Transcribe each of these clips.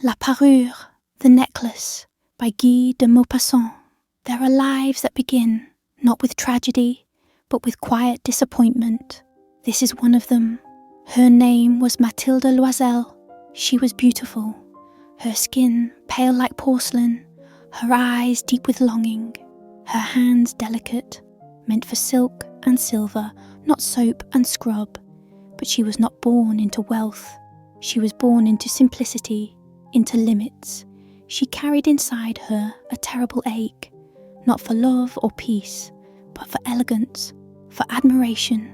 La Parure, the necklace, by Guy de Maupassant. There are lives that begin, not with tragedy, but with quiet disappointment. This is one of them. Her name was Mathilde Loisel. She was beautiful. Her skin pale like porcelain, her eyes deep with longing, her hands delicate, meant for silk and silver, not soap and scrub. But she was not born into wealth. She was born into simplicity, into limits. She carried inside her a terrible ache, not for love or peace, but for elegance, for admiration,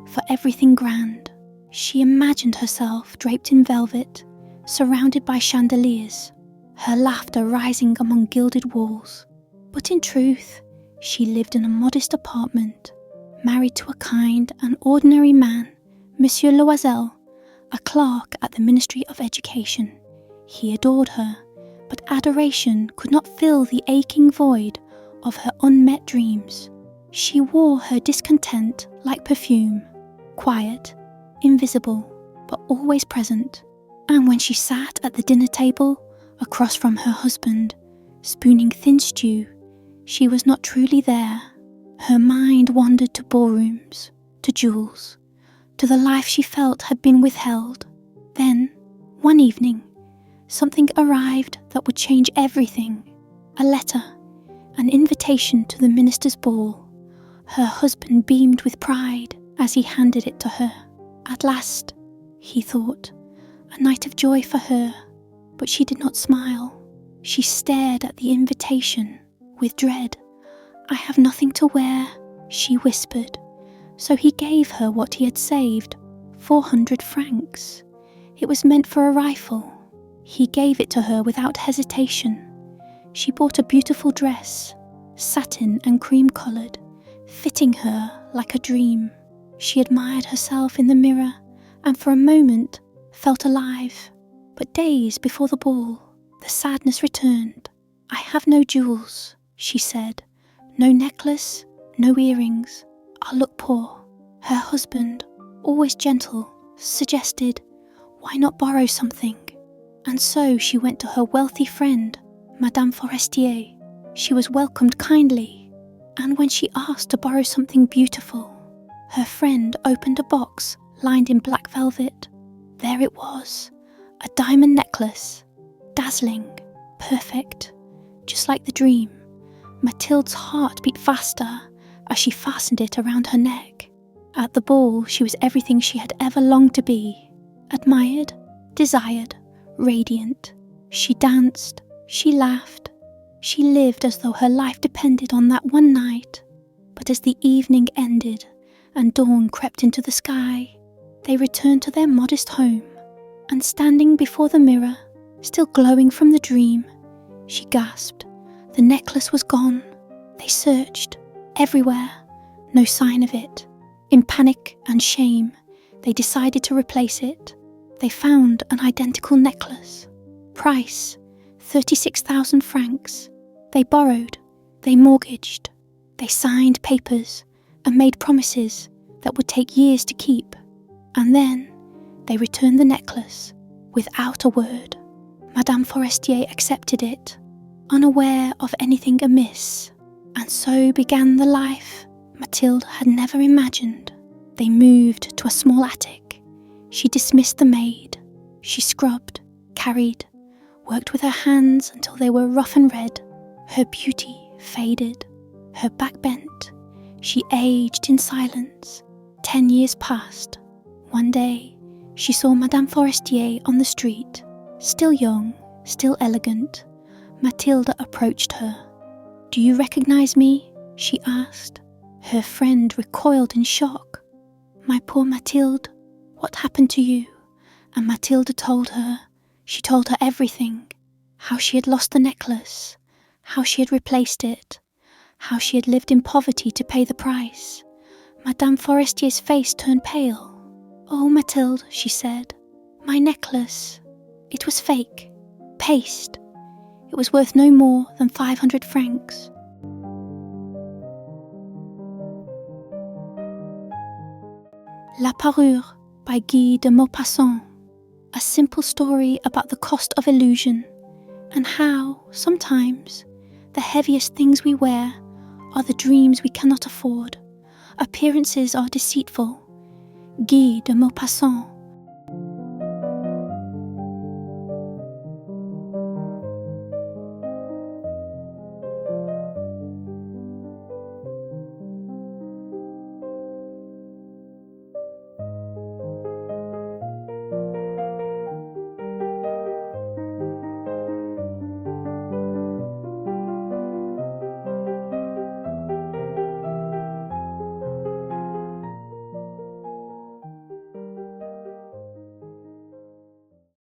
for everything grand. She imagined herself draped in velvet, surrounded by chandeliers, her laughter rising among gilded walls. But in truth, she lived in a modest apartment, married to a kind and ordinary man, Monsieur Loisel, a clerk at the Ministry of Education. He adored her, but adoration could not fill the aching void of her unmet dreams. She wore her discontent like perfume, quiet, invisible, but always present. And when she sat at the dinner table, across from her husband, spooning thin stew, she was not truly there. Her mind wandered to ballrooms, to jewels, to the life she felt had been withheld. Then, one evening, something arrived that would change everything. A letter, an invitation to the minister's ball. Her husband beamed with pride as he handed it to her. At last, he thought, a night of joy for her, but she did not smile. She stared at the invitation with dread. "I have nothing to wear," she whispered. So he gave her what he had saved, 400 francs. It was meant for a rifle. He gave it to her without hesitation. She bought a beautiful dress, satin and cream-coloured, fitting her like a dream. She admired herself in the mirror and for a moment felt alive. But days before the ball, the sadness returned. "I have no jewels," she said. "No necklace, no earrings. I'll look poor." Her husband, always gentle, suggested, "Why not borrow something?" And so she went to her wealthy friend, Madame Forestier. She was welcomed kindly, and when she asked to borrow something beautiful, her friend opened a box lined in black velvet. There it was, a diamond necklace, dazzling, perfect, just like the dream. Mathilde's heart beat faster as she fastened it around her neck. At the ball, she was everything she had ever longed to be, admired, desired, radiant. She danced, she laughed, she lived as though her life depended on that one night. But as the evening ended and dawn crept into the sky, they returned to their modest home, and standing before the mirror, still glowing from the dream, she gasped. The necklace was gone. They searched everywhere, no sign of it. In panic and shame, they decided to replace it. They found an identical necklace. Price, 36,000 francs. They borrowed, they mortgaged, they signed papers and made promises that would take years to keep. And then they returned the necklace without a word. Madame Forestier accepted it, unaware of anything amiss. And so began the life Mathilde had never imagined. They moved to a small attic. She dismissed the maid. She scrubbed, carried, worked with her hands until they were rough and red. Her beauty faded, her back bent. She aged in silence. 10 years passed. One day, she saw Madame Forestier on the street. Still young, still elegant, Mathilde approached her. "Do you recognize me?" she asked. Her friend recoiled in shock. "My poor Mathilde, what happened to you?" And Mathilde told her. She told her everything. How she had lost the necklace, how she had replaced it, how she had lived in poverty to pay the price. Madame Forestier's face turned pale. "Oh, Mathilde," she said, "my necklace. It was fake, paste. It was worth no more than 500 francs. La Parure by Guy de Maupassant. a simple story about the cost of illusion and how, sometimes, the heaviest things we wear are the dreams we cannot afford. Appearances are deceitful. Guy de Maupassant.